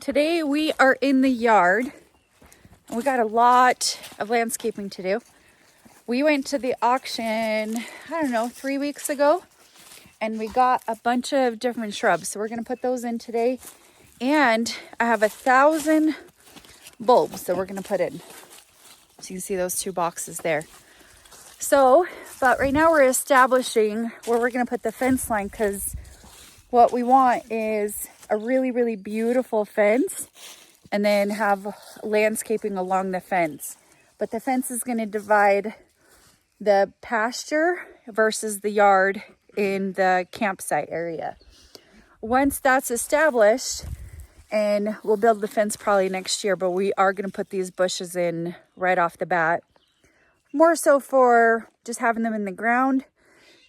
Today we are in the yard and we got a lot of landscaping to do. We went to the auction, I don't know, 3 weeks ago, and we got a bunch of different shrubs. So we're gonna put those in today. And I have 1,000 bulbs that we're gonna put in. So you can see those two boxes there. So, but right now we're establishing where we're gonna put the fence line, because what we want is a really, really beautiful fence and then have landscaping along the fence. But the fence is going to divide the pasture versus the yard in the campsite area. Once that's established, and we'll build the fence probably next year, but we are going to put these bushes in right off the bat. More so for just having them in the ground,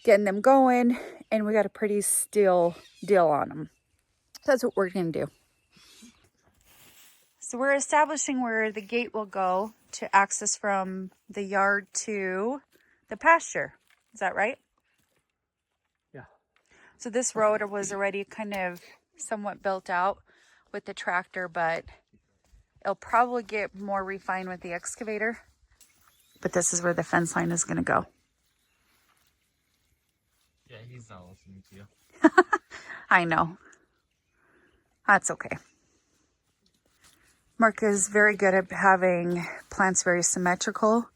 getting them going, and we got a pretty still deal on them. That's what we're going to do. So we're establishing where the gate will go to access from the yard to the pasture. Is that right? Yeah. So this road was already kind of somewhat built out with the tractor, but it'll probably get more refined with the excavator. But this is where the fence line is going to go. Yeah, he's not listening to you. I know. That's okay. Mark is very good at having plants very symmetrical,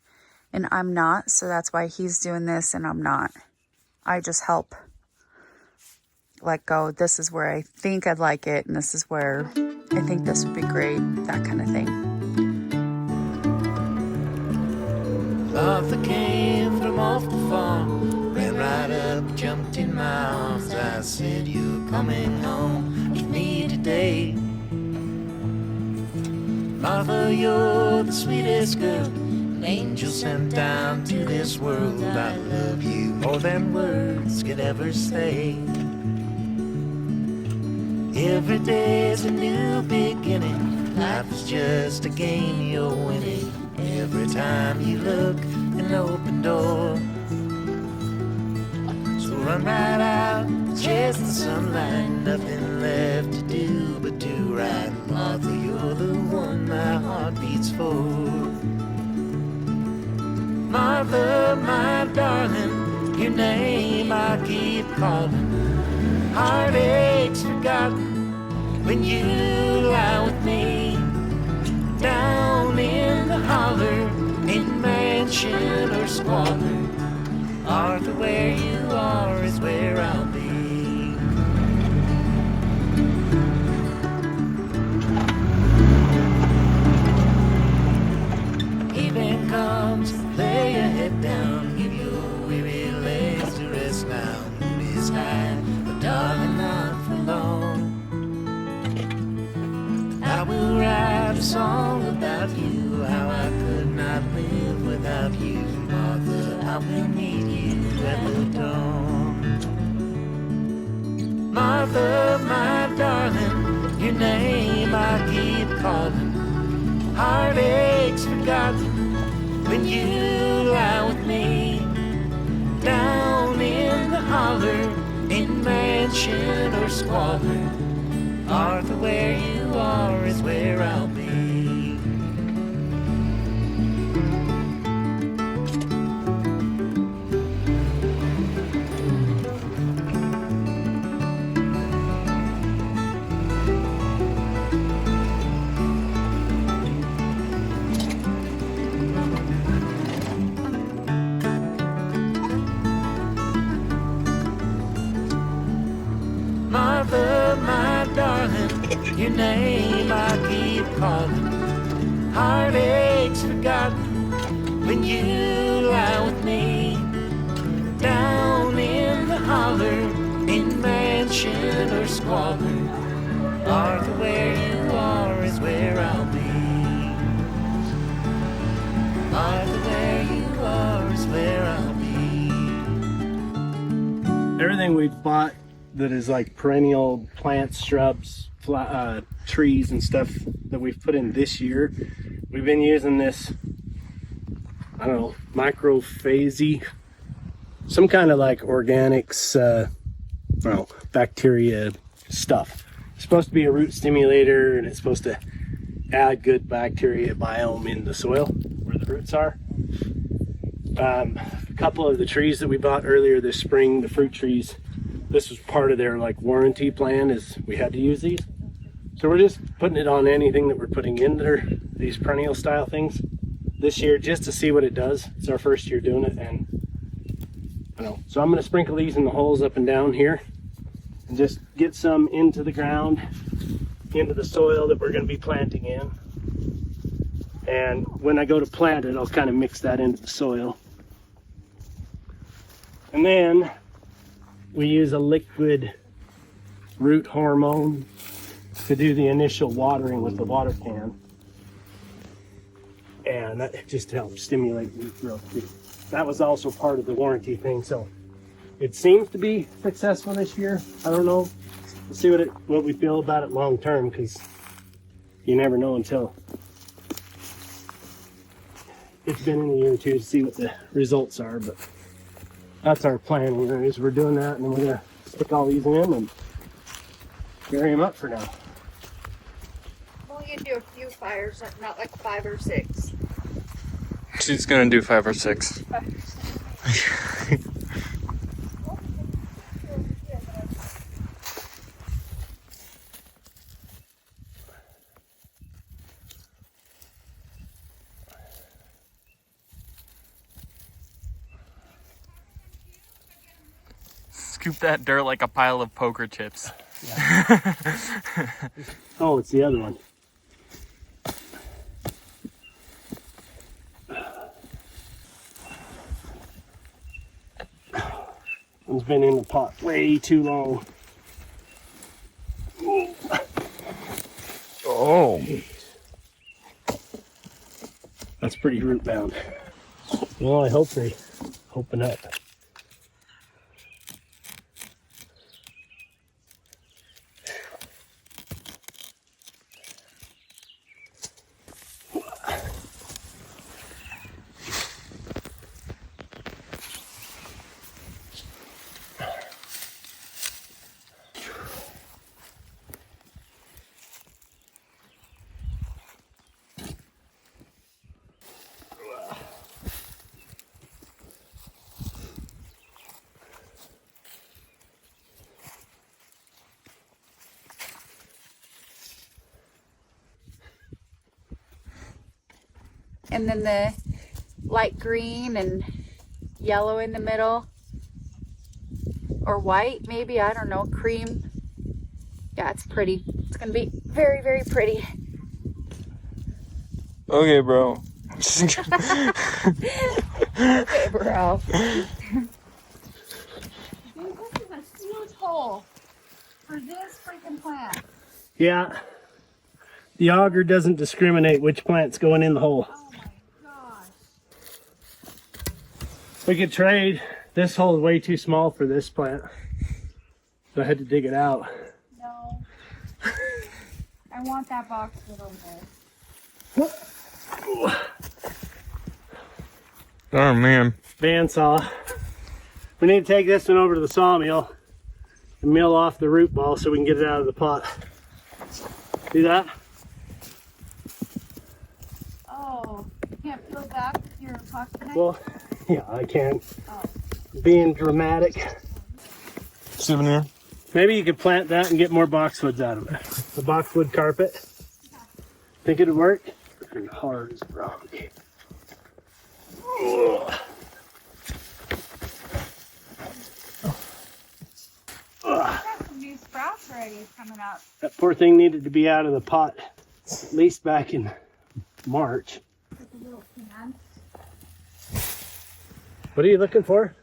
and I'm not, so that's why he's doing this and I'm not. I just help let go. This is where I think I'd like it, and this is where I think this would be great, that kind of thing. Love that came from off the farm, ran right up, jumped in my arms. I said, you're coming home with me today. Martha, you're the sweetest girl, an angel sent down to this world. I love you more than words could ever say. Every day's a new beginning, life is just a game you're winning. Every time you look, an open door. So run right out, chase the sunlight, nothing left to do but do right. Martha, you're the one my heart beats for. Martha, my darling, your name I keep calling. Heartaches forgotten when you lie with me. Down in the holler, in mansion or squalor, Martha, where you are is where I'll be. Evening comes, lay your head down, give your weary legs to rest now. Moon is high, but darling, not for long. I will write a song about you, how I could not live without you. Martha, I will meet you at the dawn. Martha, my darling, your name I keep calling. Heartaches forgotten when you lie with me. Down in the holler, in mansion or squalor, Martha, where you are is where I'll be. Martha, my darling, your name I keep calling. Heartaches forgotten when you lie with me. Down in the holler, in mansion or squalor, Martha, where you are is where I'll be. Martha, where you are is where I'll be. Everything we've bought that is like perennial plants, shrubs, trees and stuff that we've put in this year, we've been using this, I don't know, microphasy, some kind of like organics, I don't know, bacteria stuff. supposed to be a root stimulator, and it's supposed to add good bacteria biome in the soil where the roots are. A couple of the trees that we bought earlier this spring, the fruit trees, this was part of their like warranty plan, is we had to use these. So we're just putting it on anything that we're putting in there, these perennial style things this year, just to see what it does. It's our first year doing it, and I don't know. So I'm going to sprinkle these in the holes up and down here and just get some into the ground, into the soil that we're going to be planting in. And when I go to plant it, I'll kind of mix that into the soil. And then we use a liquid root hormone to do the initial watering with the water can. And that just helps stimulate root growth too. That was also part of the warranty thing. So it seems to be successful this year. I don't know. We'll see what we feel about it long term, because you never know until it's been in a year or two to see what the results are. But that's our plan. We're doing that, and then we're gonna stick all these in and bury them up for now. Well, you can do a few fires, not like 5 or 6. She's gonna do 5 or 6. Scoop that dirt like a pile of poker chips. Yeah. Oh, it's the other one. It's been in the pot way too long. Oh. That's pretty root bound. Well, I hope they open up. And then the light green and yellow in the middle, or white maybe, I don't know, cream. Yeah, it's pretty. It's gonna be very, very pretty. Okay, bro. Okay, bro. Dude, this is a huge hole for this freaking plant. Yeah. The auger doesn't discriminate which plant's going in the hole. Oh my gosh. We could trade. This hole is way too small for this plant, so I had to dig it out. No. I want that box over there. Oh man. Bandsaw. We need to take this one over to the sawmill and mill off the root ball so we can get it out of the pot. See that? Oh, you can't peel back with your pocket knife? Well, yeah, I can. Oh. Being dramatic. Souvenir. Maybe you could plant that and get more boxwoods out of it. The boxwood carpet. Think it'd work? Freaking hard as a rock. Got some new sprouts already coming up. That poor thing needed to be out of the pot at least back in March. With a little can. What are you looking for?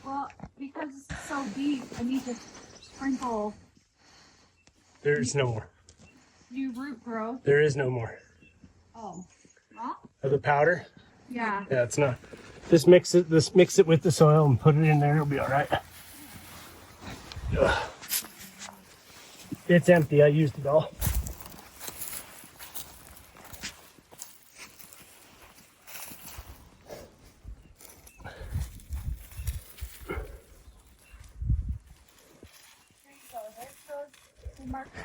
Well, because it's so deep, I need to sprinkle There's no more. new root growth. There is no more. Oh, well, Of the powder? yeah. Yeah, it's not. Just mix it with the soil and put it in there. It'll be all right. Ugh. It's empty. I used it all. There you go. There's those markers.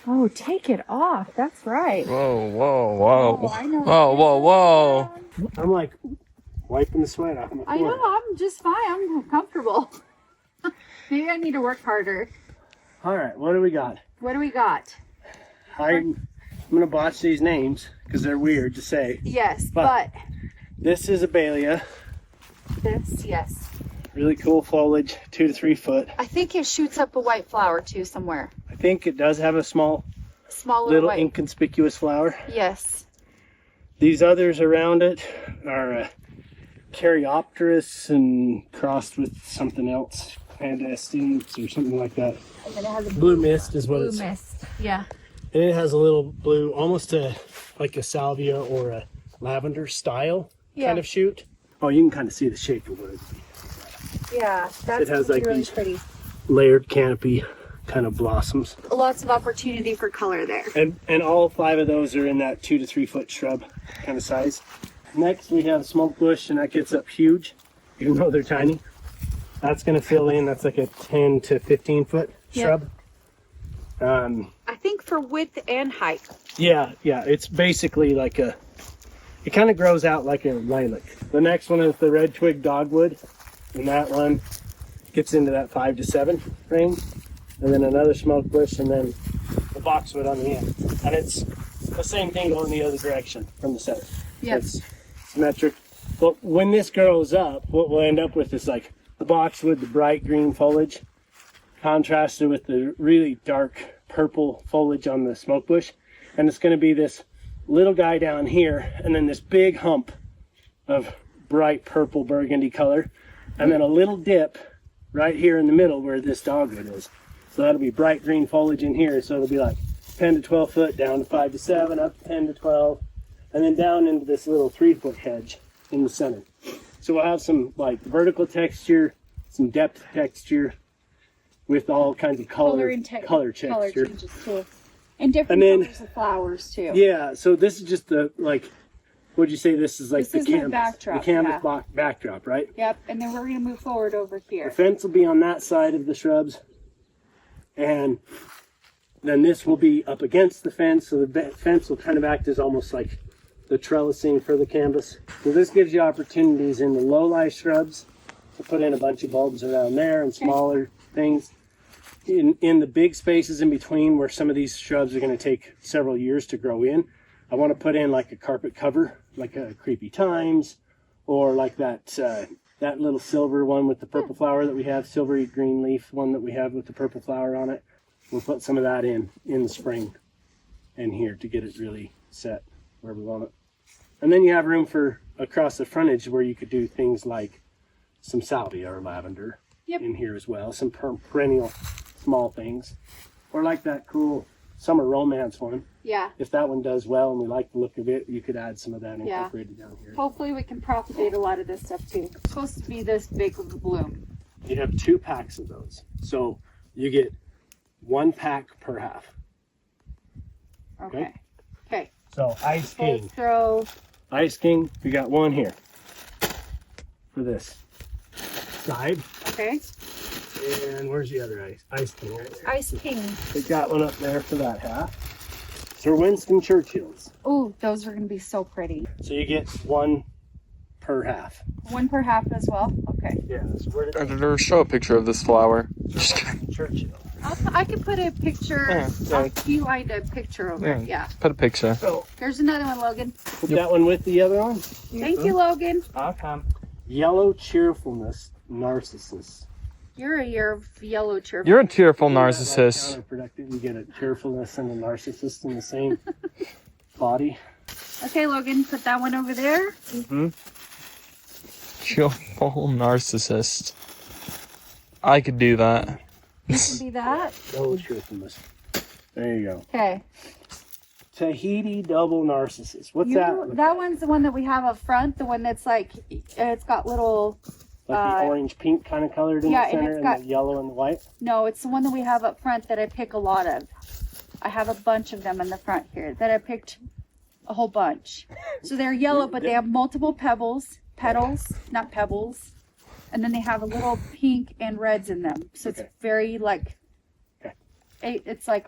Oh, take it off. That's right. Whoa, whoa, whoa. Oh, I know. Whoa, whoa, whoa. I'm like wiping the sweat off my I forehead. know. I'm just fine. I'm comfortable. Maybe I need to work harder. All right, what do we got? What do we got? I'm gonna botch these names because they're weird to say. Yes, But- but This is a Balia. this, yes. Really cool foliage, 2 to 3 foot. I think it shoots up a white flower too somewhere. I think it does have a small, Small little white. inconspicuous flower. Yes. These others around it are Caryopteris and crossed with something else, Clandestines or something like that. And then it has a Blue mist is what blue it's. mist. Yeah. And it has a little blue, almost like a salvia or a lavender style kind of shoot. Oh, you can kind of see the shape of it. Yeah. That's It has, like, really these- pretty. Layered canopy kind of blossoms. Lots of opportunity for color there. And all 5 of those are in that 2 to 3 foot shrub kind of size. Next we have smoke bush, and that gets up huge, even though they're tiny. That's going to fill in. That's like a 10 to 15 foot shrub. I think for width and height. Yeah, it's basically like it kind of grows out like a lilac. The next one is the red twig dogwood, and that one gets into that 5 to 7 range. And then another smoke bush, and then the boxwood on the end. And it's the same thing going the other direction from the center. Yep. It's symmetric. But when this grows up, what we'll end up with is like the boxwood, the bright green foliage, contrasted with the really dark purple foliage on the smoke bush. And it's going to be this little guy down here, and then this big hump of bright purple burgundy color, and then a little dip right here in the middle where this dogwood is. So that'll be bright green foliage in here. So it'll be like 10 to 12 foot, down to 5 to 7, up to 10 to 12, and then down into this little 3 foot hedge in the center. So we'll have some like vertical texture, some depth texture, with all kinds of color texture. changes too. And different And then- colors of flowers too. Yeah, so this is just the like, would you say this is like This the is my canvas, backdrop, the canvas yeah. backdrop, right? Yep. And then we're going to move forward over The here. fence will be on that side of the shrubs, and then this will be up against the fence, so the fence will kind of act as almost like the trellising for the canvas. So this gives you opportunities in the low-lie shrubs to put in a bunch of bulbs around there and smaller things. In the big spaces in between where some of these shrubs are going to take several years to grow in, I want to put in like a carpet cover, like a creepy times, or like that little silver one with the purple flower that we have, silvery green leaf one that we have with the purple flower on it. We'll put some of that in the spring in here to get it really set where we want it. And then you have room for across the frontage where you could do things like some salvia or lavender in here as well, some perennial small things, or like that cool summer romance one. Yeah. If that one does well and we like the look of it, you could add some of that and Yeah. incorporate it down here. Hopefully we can propagate a lot of this stuff too. It's supposed to be this big of a bloom. You have 2 packs of those, so you get 1 pack per half. Okay. Okay. So Ice King, Let's throw. Ice King, we got 1 here for this side. Okay. And where's the other Ice King? Right there. Ice King. We got one up there for that half. Sir Winston Churchill's. Ooh, those are going to be so pretty. So you get 1 per half. 1 per half as well. Okay. Yeah, so where did Editor, show a picture of this flower. Just kidding. Churchill? I can put a picture. Yeah. You lined a picture over it. Yeah. Put a picture. So There's another one, Logan. put that one with the other one. Thank you, Logan. I'll come. Yellow cheerfulness narcissus. You're a yellow cheerful. You're a tearful Isn't that, like, narcissist. counterproductive? You get a cheerfulness and a narcissist in the same body. Okay, Logan, put that one over there. Tearful narcissist. I could do that. You can be that. Yellow cheerfulness. There you go. Okay. Tahiti double narcissus. What's that? That one's the one that we have up front. The one that's like, it's got little. Like the orange pink kind of colored in yeah, the and center it's and got- the yellow and the white. No, it's the one that we have up front that I pick a lot of. I have a bunch of them in the front here that I picked a whole bunch. So they're yellow, but they have multiple petals, not pebbles. And then they have a little pink and reds in them. So it's Okay. very like, Okay. it's like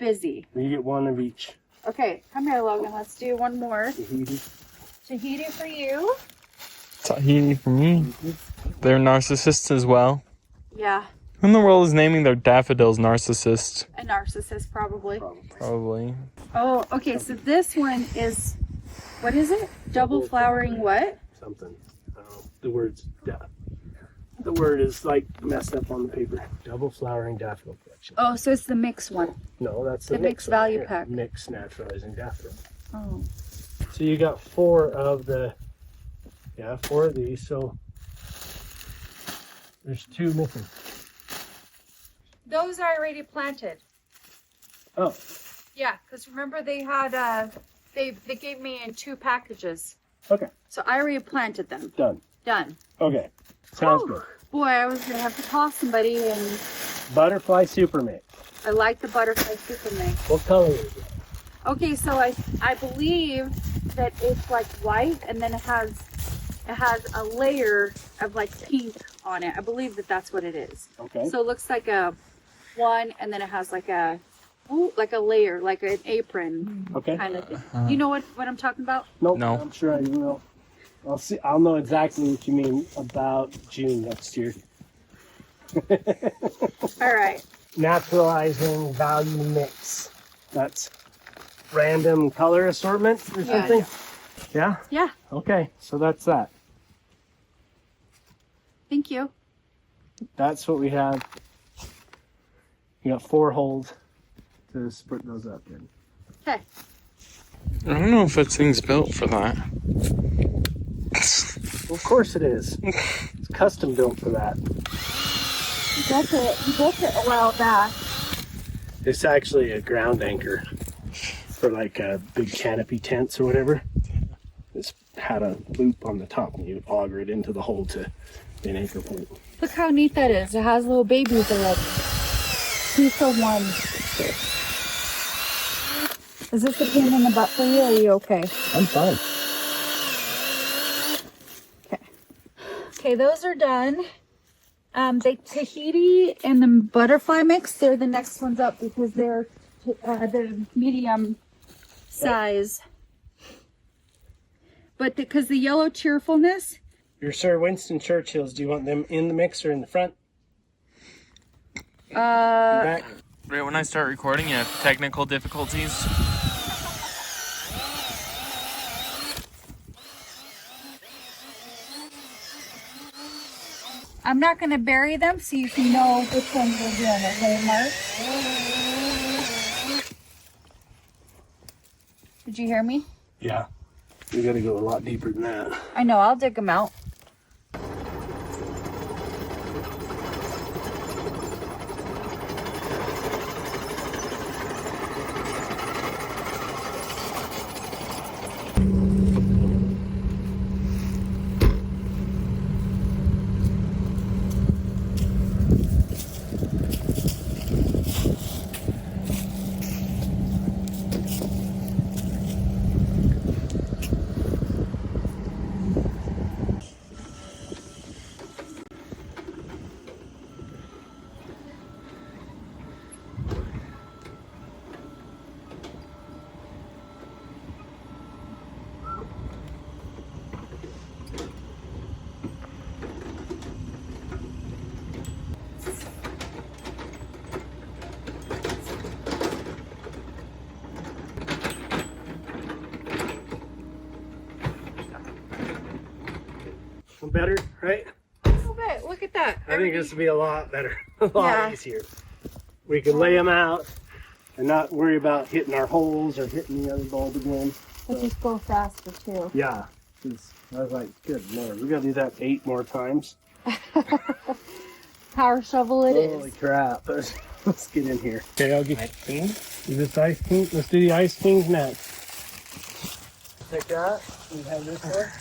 busy. You get one of each. Okay, come here, Logan. Let's do one more. Tahiti. Tahiti for you. Tahiti for me. They're narcissists as well. Yeah, Who in the world is naming their daffodils narcissist? a narcissist probably. Probably. Oh, okay. So this one is, what is it? Double flowering what? Something. The word is like messed up on the paper. Double flowering daffodil collection. Oh, so it's the mix one. No, that's The the mixed one. value Here, pack. Mixed naturalizing daffodil. Oh. So you got 4 of the, 4 of these. So there's 2 missing. Those are already planted. Oh, Yeah, because remember they had, they gave me in 2 packages. okay. So I already planted them. Done. Done. Okay. Sounds Whew. good. Boy, I was going to have to call somebody, and Butterfly super mix. I like the butterfly super mix. What color is it? Okay, so I believe that it's like white, and then it has a layer of like pink on it. I believe that that's what it is. Okay. So it looks like a one, and then it has like a layer, like an apron Okay. kind of thing. You know what I'm talking about? Nope. No. I'm sure I will. I'll see. I'll know exactly what you mean about June next year. All right. Naturalizing value mix. That's random color assortment or Yeah, something? Yeah? Yeah. Okay. So that's that. Thank you. That's what we have. You got 4 holes to split those up in. Okay. I don't know if this thing's built for that. Well, of course it is. It's custom built for that. You built it a while back. It's actually a ground anchor for like big canopy tents or whatever. It's had a loop on the top and you auger it into the hole to be an anchor point. Look how neat that is. It has little babies already. 2 for 1. Is this a pain in the butt for you, or are you okay? I'm fine. Okay, those are done. The Tahiti and the butterfly mix, they're the next ones up because they're the medium size. But because the yellow cheerfulness, Your Sir Winston Churchills, do you want them in the mix or in the front? Back? Right when I start recording, you have technical difficulties. I'm not going to bury them so you can know which ones we're doing, okay, Mark? Did you hear me? Yeah. We gotta go a lot deeper than that. I know, I'll dig them out. Better, right? A little bit. Look at that. I think this would be a lot better, a lot Yeah. easier. We could lay them out and not worry about hitting our holes or hitting the other bulb again. It'll just go faster too. Yeah, 'cause I was like, good Lord, we gotta do that 8 more times. Power shovel it Holy is. crap, let's get in here. Okay, I'll get Ice King. Do this Ice King. Let's do the Ice Kings next. Take that. We have this one.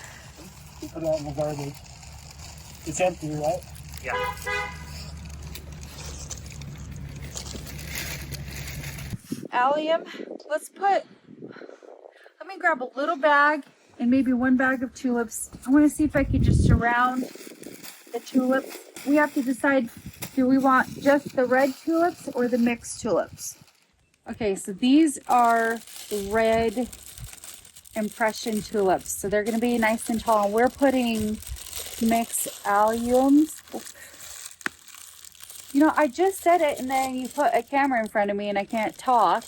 Put that in the garbage. It's empty, right? Yeah. Allium, let me grab a little bag and maybe 1 bag of tulips. I want to see if I could just surround the tulips. We have to decide, do we want just the red tulips or the mixed tulips? Okay, so these are red impression tulips. So they're going to be nice and tall. We're putting mixed alliums. You know, I just said it and then you put a camera in front of me and I can't talk.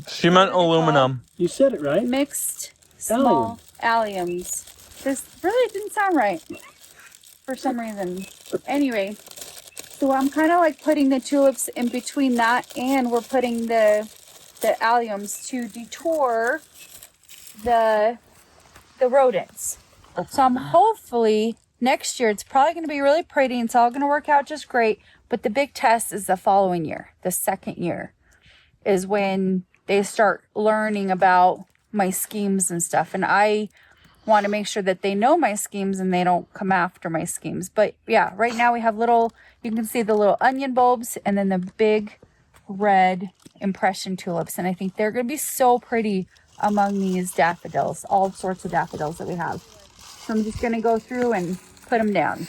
She meant aluminum. You said it right. Mixed small alliums. This really didn't sound right for some reason. Anyway, so I'm kind of like putting the tulips in between that, and we're putting the alliums to detour the rodents. So I'm hopefully next year, it's probably going to be really pretty and it's all going to work out just great. But the big test is the following year. The second year is when they start learning about my schemes and stuff. And I want to make sure that they know my schemes and they don't come after my schemes. But yeah, right now we have little, you can see the little onion bulbs and then the big red impression tulips. And I think they're going to be so pretty among these daffodils, all sorts of daffodils that we have. So I'm just going to go through and put them down.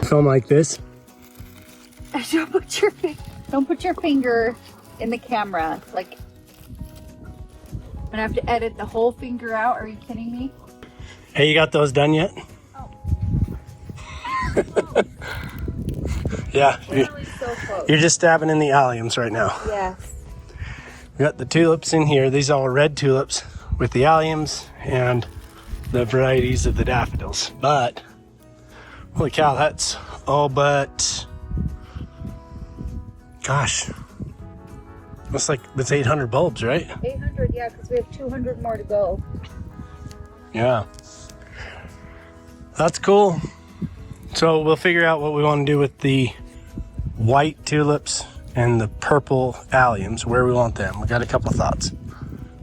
Film like this. Don't put your finger in the camera. Like, I'm gonna have to edit the whole finger out. Are you kidding me? Hey, you got those done yet? Oh. Yeah. Literally so close. You're just stabbing in the alliums right now. Yes. We got the tulips in here. These are all red tulips with the alliums and the varieties of the daffodils. But holy cow, that's all but, gosh, looks like that's 800 bulbs, right? 800, yeah, because we have 200 more to go. Yeah. That's cool. So we'll figure out what we want to do with the white tulips and the purple alliums, where we want them. We got a couple of thoughts.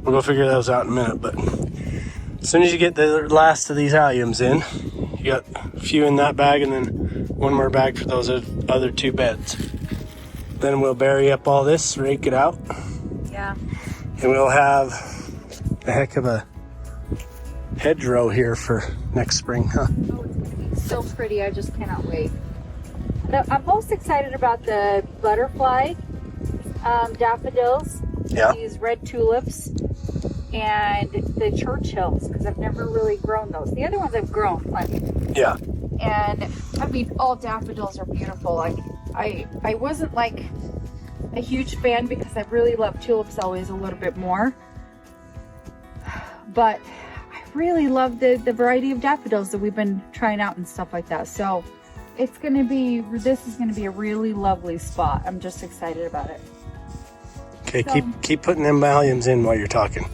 We'll go figure those out in a minute, but as soon as you get the last of these alliums in, you got a few in that bag and then one more bag for those other two beds. Then we'll bury up all this, rake it out. Yeah. And we'll have a heck of a hedgerow here for next spring, huh? Oh, it's going to be so pretty. I just cannot wait. I'm most excited about the butterfly daffodils. Yeah. These red tulips. And the Churchills, because I've never really grown those. The other ones I've grown plenty. Yeah. And I mean, all daffodils are beautiful. Like I wasn't like a huge fan because I really love tulips always a little bit more. But I really love the variety of daffodils that we've been trying out and stuff like that. So it's gonna be, this is gonna be a really lovely spot. I'm just excited about it. Okay, so, keep putting them alliums in while you're talking.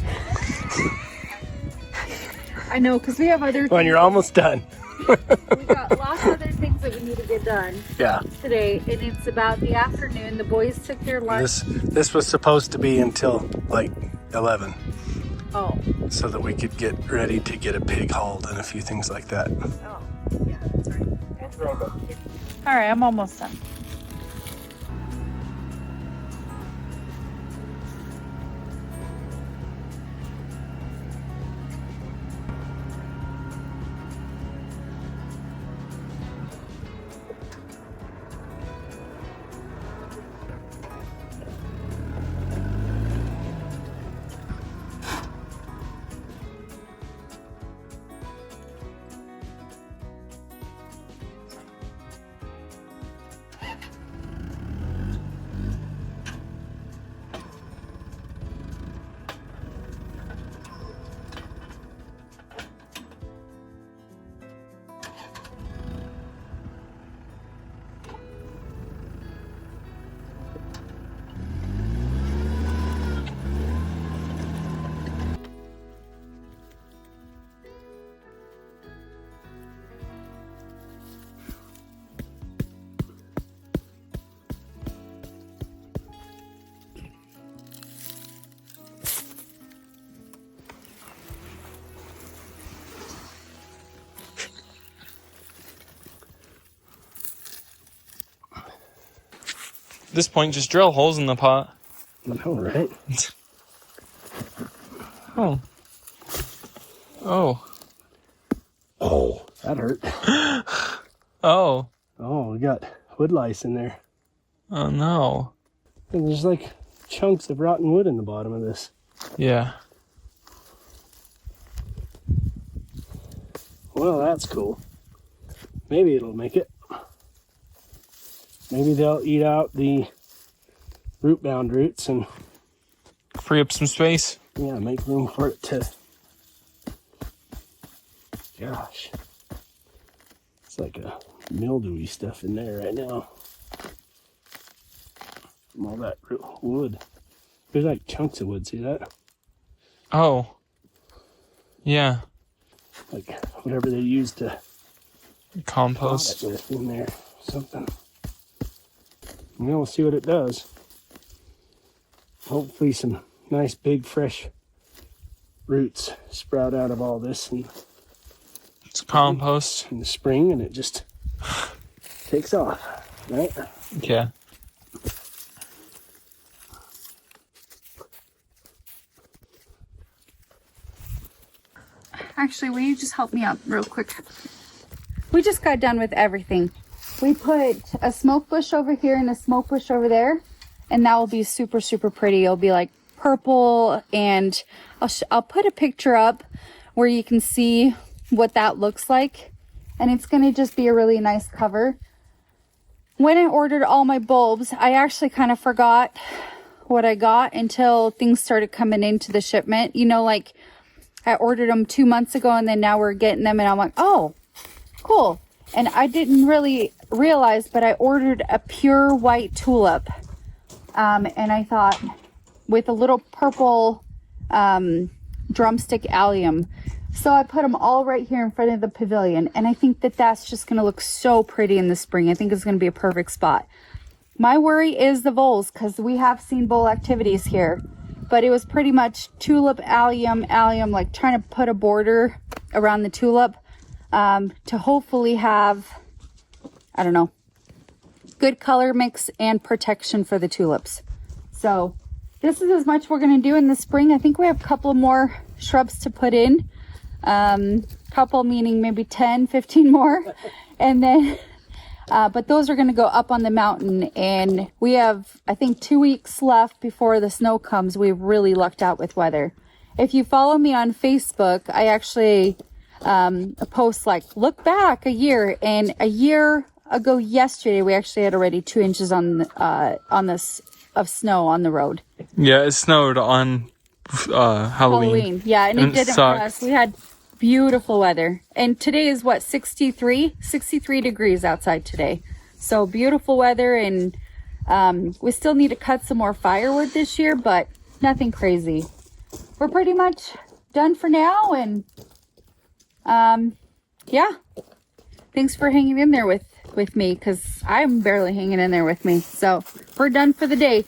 I know, because we have other things. When you're almost done. We got lots of other things that we need to get done. Yeah. Today, and it's about the afternoon. The boys took their lunch. This was supposed to be until like 11. Oh. So that we could get ready to get a pig hauled and a few things like that. Oh, yeah, that's right. All right, I'm almost done. At this point, just drill holes in the pot. I know, right? Oh. Oh. Oh, that hurt. Oh. Oh, we got wood lice in there. Oh no. And there's like chunks of rotten wood in the bottom of this. Yeah. Well, that's cool. Maybe it'll make it. Maybe they'll eat out the root-bound roots and Free up some space. yeah, make room for it to. Gosh, it's like a mildewy stuff in there right now. From all that wood. There's like chunks of wood. See that? Oh. Yeah. Like whatever they use to Compost. pot it with in there. Something. Yeah, we'll see what it does. Hopefully some nice big fresh roots sprout out of all this and It's compost. in the spring, and it just takes off, right? Yeah. Actually, will you just help me out real quick? We just got done with everything. We put a smoke bush over here and a smoke bush over there, and that will be super, super pretty. It'll be like purple, and I'll put a picture up where you can see what that looks like, and it's going to just be a really nice cover. When I ordered all my bulbs, I actually kind of forgot what I got until things started coming into the shipment. You know, like I ordered them 2 months ago, and then now we're getting them, and I'm like, oh, cool. And I didn't really realize, but I ordered a pure white tulip. And I thought with a little purple drumstick allium. So I put them all right here in front of the pavilion. And I think that that's just going to look so pretty in the spring. I think it's going to be a perfect spot. My worry is the voles, because we have seen vole activities here. But it was pretty much tulip, allium, like trying to put a border around the tulip. To hopefully have, I don't know, good color mix and protection for the tulips. So this is as much we're going to do in the spring. I think we have a couple more shrubs to put in. Couple meaning maybe 10, 15 more. And then, but those are going to go up on the mountain. And we have, I think, 2 weeks left before the snow comes. We've really lucked out with weather. If you follow me on Facebook, I actually post like look back a year, and a year ago yesterday we actually had already 2 inches on this of snow on the road. Yeah, it snowed on Halloween. Yeah, and it didn't for sucked. us. We had beautiful weather, and today is what, 63 degrees outside today. So beautiful weather, and we still need to cut some more firewood this year, but nothing crazy. We're pretty much done for now, and yeah, thanks for hanging in there with me, because I'm barely hanging in there with me. So we're done for the day.